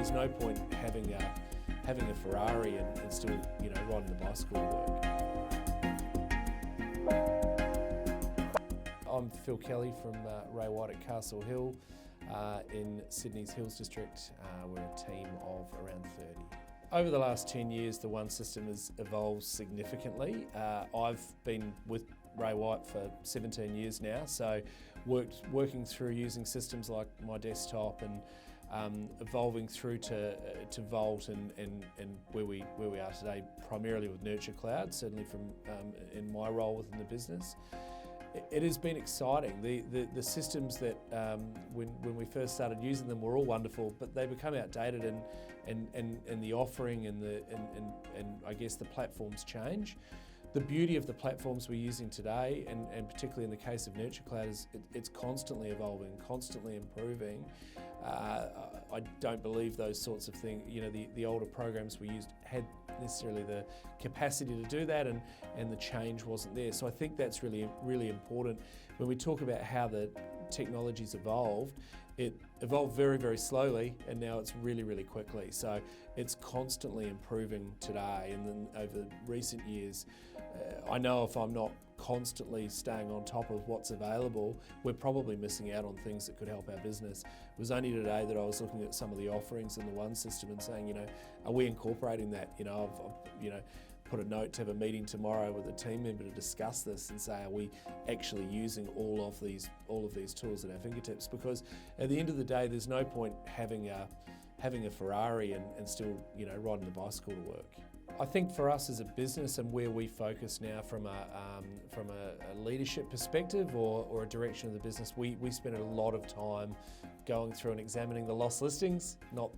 there's no point having a Ferrari and still, riding the bicycle to work. I'm Phil Kelly from Ray White at Castle Hill in Sydney's Hills District. We're a team of around 30. Over the last 10 years, the One System has evolved significantly. I've been with Ray White for 17 years now, so working through using systems like my desktop and evolving through to Vault and where we are today, primarily with Nurture Cloud, certainly from in my role within the business. It has been exciting. The systems that when we first started using them were all wonderful, but they become outdated and the offering and I guess the platforms change. The beauty of the platforms we're using today, and particularly in the case of Nurture Cloud, is it's constantly evolving, constantly improving. I don't believe those sorts of things, the older programs we used had necessarily the capacity to do that, and the change wasn't there. So I think that's really important. When we talk about how the technology's evolved, it evolved very slowly, and now it's really quickly. So it's constantly improving today, and then over recent years, I know if I'm not constantly staying on top of what's available, we're probably missing out on things that could help our business. It was only today that I was looking at some of the offerings in the One System and saying, are we incorporating that? I've put a note to have a meeting tomorrow with a team member to discuss this and say, are we actually using all of these tools at our fingertips? Because at the end of the day, there's no point having a Ferrari and still, riding the bicycle to work. I think for us as a business and where we focus now from a leadership perspective or a direction of the business, we spend a lot of time going through and examining the lost listings, not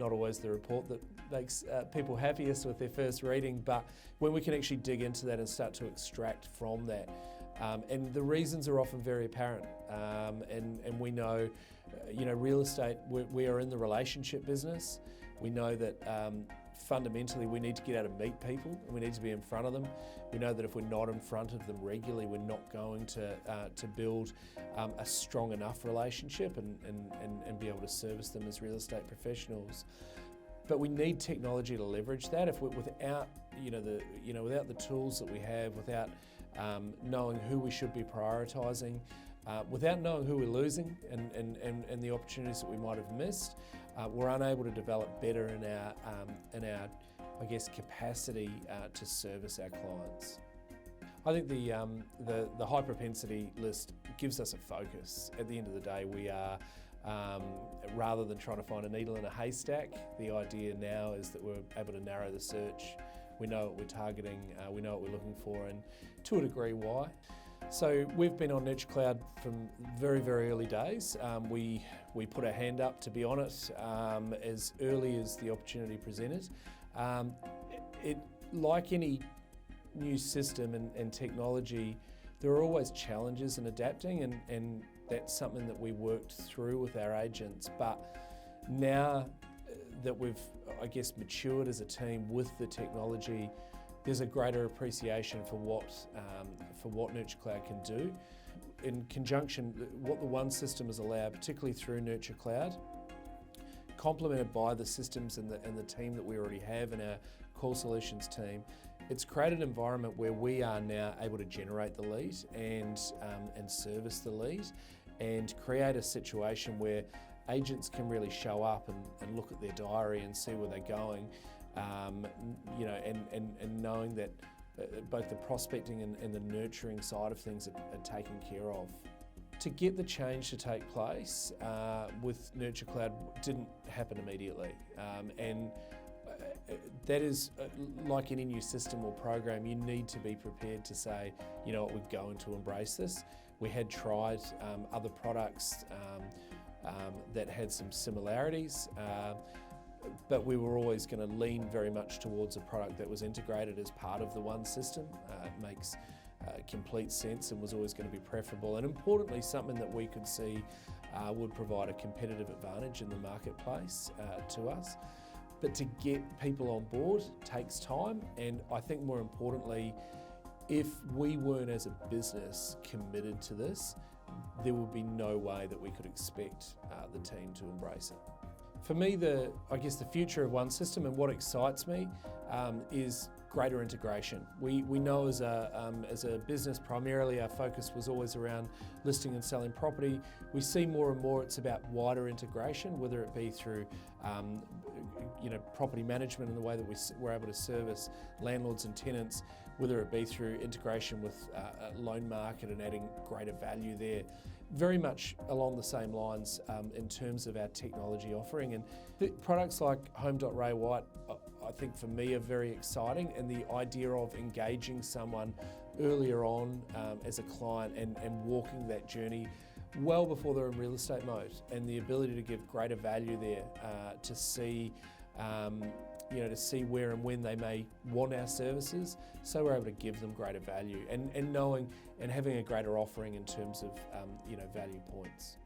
always the report that makes people happiest with their first reading, but when we can actually dig into that and start to extract from that. And the reasons are often very apparent, and we know, real estate, we are in the relationship business. We know that fundamentally we need to get out and meet people, and we need to be in front of them. We know that if we're not in front of them regularly, we're not going to build a strong enough relationship and be able to service them as real estate professionals. But we need technology to leverage that. If without the tools that we have, without knowing who we should be prioritising, without knowing who we're losing and the opportunities that we might have missed, we're unable to develop better in our I guess, capacity to service our clients. I think the high propensity list gives us a focus. At the end of the day, we are, rather than trying to find a needle in a haystack, the idea now is that we're able to narrow the search. We know what we're targeting, we know what we're looking for, and to a degree why. So we've been on Nurture Cloud from very early days. We put our hand up to be on it as early as the opportunity presented. Like any new system and technology, there are always challenges in adapting, and that's something that we worked through with our agents. But now that we've, I guess, matured as a team with the technology, there's a greater appreciation for what Nurture Cloud can do. In conjunction, what the One System has allowed, particularly through Nurture Cloud, complemented by the systems and the team that we already have in our core solutions team, it's created an environment where we are now able to generate the lead and service the lead, and create a situation where agents can really show up and look at their diary and see where they're going, and knowing that both the prospecting and the nurturing side of things are taken care of. To get the change to take place with Nurture Cloud didn't happen immediately, and that is like any new system or program, you need to be prepared to say, we're going to embrace this. We had tried other products that had some similarities, but we were always going to lean very much towards a product that was integrated as part of the One System. It makes complete sense and was always going to be preferable, and importantly something that we could see would provide a competitive advantage in the marketplace to us. But to get people on board takes time, and I think more importantly, if we weren't as a business committed to this, there would be no way that we could expect the team to embrace it. For me, I guess the future of One System and what excites me is greater integration. We know as a business, primarily our focus was always around listing and selling property. We see more and more it's about wider integration, whether it be through property management and the way that we're able to service landlords and tenants, whether it be through integration with loan market and adding greater value there. Very much along the same lines in terms of our technology offering, and the products like Home.Ray White, I think for me are very exciting, and the idea of engaging someone earlier on as a client and walking that journey well before they're in real estate mode, and the ability to give greater value there to see to see where and when they may want our services, so we're able to give them greater value and knowing and having a greater offering in terms of value points.